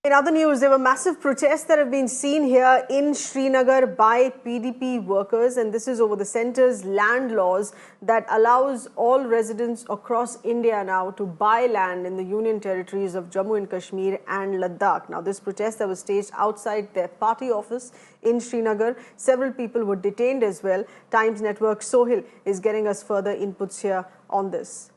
In other news, there were massive protests that have been seen here in Srinagar by PDP workers, and this is over the centre's land laws that allows all residents across India now to buy land in the union territories of Jammu and Kashmir and Ladakh. Now, this protest that was staged outside their party office in Srinagar, several people were detained as well. Times Network Sohil is getting us further inputs here on this.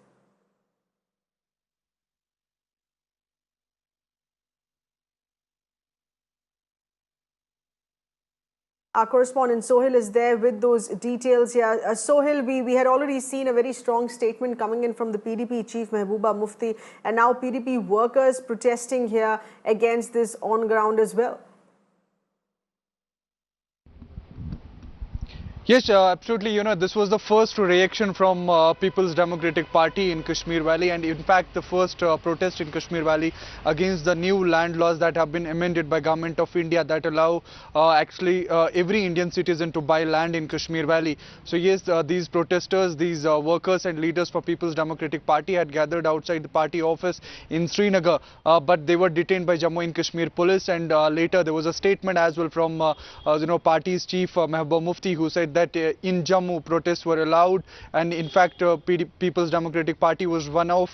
Our correspondent Sohil is there with those details here. Sohil, we had already seen a very strong statement coming in from the PDP chief Mehbooba Mufti, and now PDP workers protesting here against this on ground as well. Yes, absolutely. This was the first reaction from People's Democratic Party in Kashmir Valley, and in fact, the first protest in Kashmir Valley against the new land laws that have been amended by Government of India that allow every Indian citizen to buy land in Kashmir Valley. So yes, these protesters, these workers and leaders for People's Democratic Party had gathered outside the party office in Srinagar, but they were detained by Jammu and Kashmir police, and later there was a statement as well from party's chief Mehbooba Mufti, who said that in Jammu protests were allowed, and in fact People's Democratic Party was one of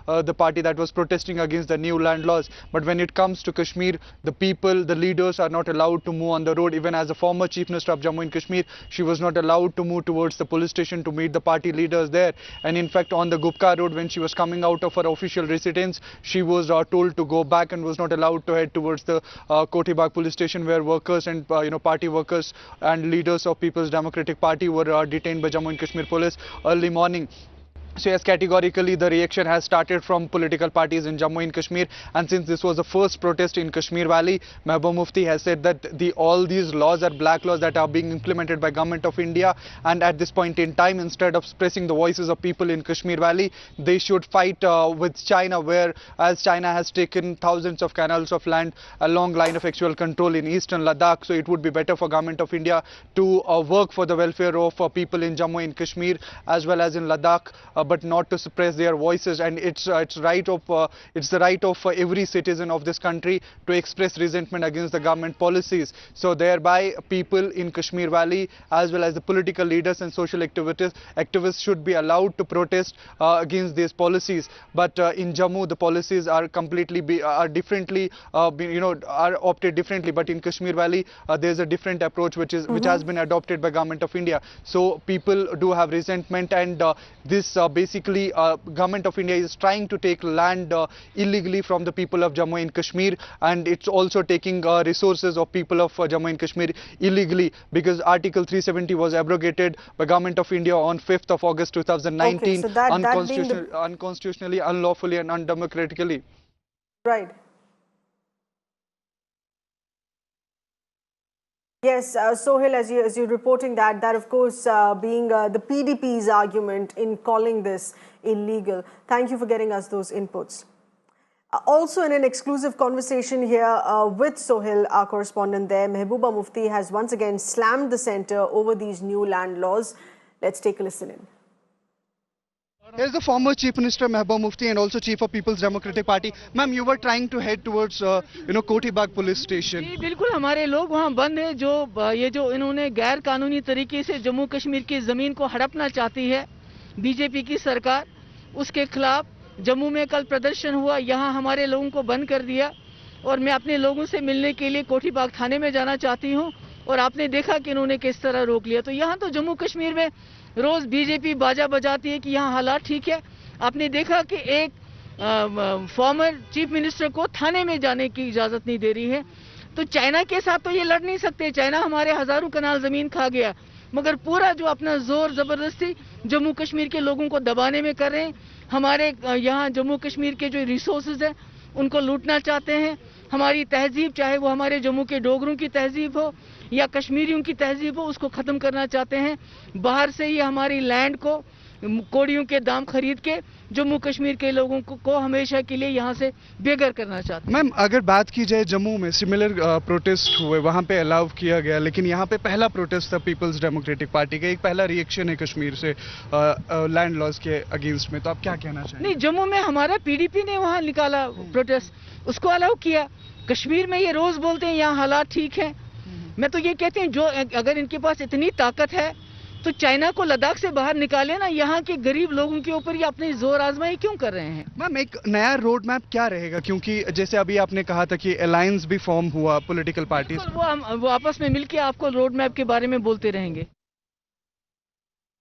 the party that was protesting against the new land laws. But when it comes to Kashmir, the people, the leaders are not allowed to move on the road. Even as a former Chief Minister of Jammu and Kashmir, she was not allowed to move towards the police station to meet the party leaders there. And in fact on the Gupka road, when she was coming out of her official residence, she was told to go back and was not allowed to head towards the Kotibag police station, where workers and party workers and leaders of People's Democratic Party were detained by Jammu and Kashmir police early morning. So yes, categorically the reaction has started from political parties in Jammu and Kashmir, and since this was the first protest in Kashmir Valley, Mehbooba Mufti has said that all these laws are black laws that are being implemented by Government of India, and at this point in time, instead of expressing the voices of people in Kashmir Valley, they should fight with China, whereas China has taken thousands of canals of land, a long line of actual control in eastern Ladakh. So it would be better for Government of India to work for the welfare of people in Jammu and Kashmir as well as in Ladakh, but not to suppress their voices. And it's the right of every citizen of this country to express resentment against the government policies. So thereby people in Kashmir Valley as well as the political leaders and social activists should be allowed to protest against these policies. But in Jammu the policies are completely are opted differently. But in Kashmir Valley there's a different approach which has been adopted by Government of India. So people do have resentment, and this basically Government of India is trying to take land illegally from the people of Jammu and Kashmir, and it's also taking resources of people of Jammu and Kashmir illegally, because Article 370 was abrogated by Government of India on 5th of August 2019, okay, so unconstitutionally, unlawfully and undemocratically. Right. Yes, Sohil, as you're reporting that of course being the PDP's argument in calling this illegal. Thank you for getting us those inputs. Also in an exclusive conversation here with Sohil, our correspondent there, Mehbooba Mufti has once again slammed the centre over these new land laws. Let's take a listen in. Here's the former Chief Minister Mehbooba Mufti and also Chief of People's Democratic Party. Ma'am, you were trying to head towards Kotibag police station. जी बिल्कुल, हमारे लोग वहाँ बंद हैं। जो इन्होंने गैर कानूनी तरीके से जम्मू कश्मीर की ज़मीन को हड़पना चाहती है बीजेपी की सरकार, उसके खिलाफ जम्मू में कल प्रदर्शन हुआ। यहाँ हमारे लोगों को बंद कर दिया, और मैं अपने लोगों से मिलने के लिए कोठीबाग थाने में जाना चाहती हूँ, और आपने देखा कि इन्होंने किस तरह रोक लिया। तो यहाँ तो जम्मू कश्मीर में रोज बीजेपी बाजा बजाती है कि यहाँ हालात ठीक है। आपने देखा कि एक फॉर्मर चीफ मिनिस्टर को थाने में जाने की इजाजत नहीं दे रही है। तो चाइना के साथ तो ये लड़ नहीं सकते। चाइना हमारे हजारों कनाल जमीन खा गया, मगर पूरा जो अपना जोर जबरदस्ती जम्मू कश्मीर के लोगों को दबाने में कर रहे हैं। हमारे यहाँ जम्मू कश्मीर के जो रिसोर्सेज हैं उनको लूटना चाहते हैं। हमारी तहजीब, चाहे वो हमारे जम्मू के डोगरों की तहजीब हो या कश्मीरियों की तहजीब हो, उसको ख़त्म करना चाहते हैं। बाहर से ही हमारी लैंड को कोड़ियों के दाम खरीद के जम्मू कश्मीर के लोगों को हमेशा के लिए यहाँ से बेघर करना चाहते हैं। मैम, अगर बात की जाए जम्मू में सिमिलर प्रोटेस्ट हुए, वहाँ पे अलाउ किया गया, लेकिन यहाँ पे पहला प्रोटेस्ट था पीपल्स डेमोक्रेटिक पार्टी का, एक पहला रिएक्शन है कश्मीर से लैंड लॉज के अगेंस्ट में, तो आप क्या कहना चाहेंगे? नहीं, जम्मू में हमारा पीडीपी ने वहाँ निकाला प्रोटेस्ट, उसको अलाउ किया। कश्मीर में ये रोज बोलते हैं यहाँ हालात ठीक है। मैं तो ये कहती हूँ, जो अगर इनके पास इतनी ताकत है तो चाइना को लद्दाख से बाहर निकाले ना, यहाँ के गरीब लोगों के ऊपर ये अपनी जोर आजमाई क्यों कर रहे हैं? मैम, एक नया रोड मैप क्या रहेगा, क्योंकि जैसे अभी आपने कहा था कि अलायंस भी फॉर्म हुआ पॉलिटिकल पार्टीज, वो आपस में मिलके आपको रोड मैप के बारे में बोलते रहेंगे।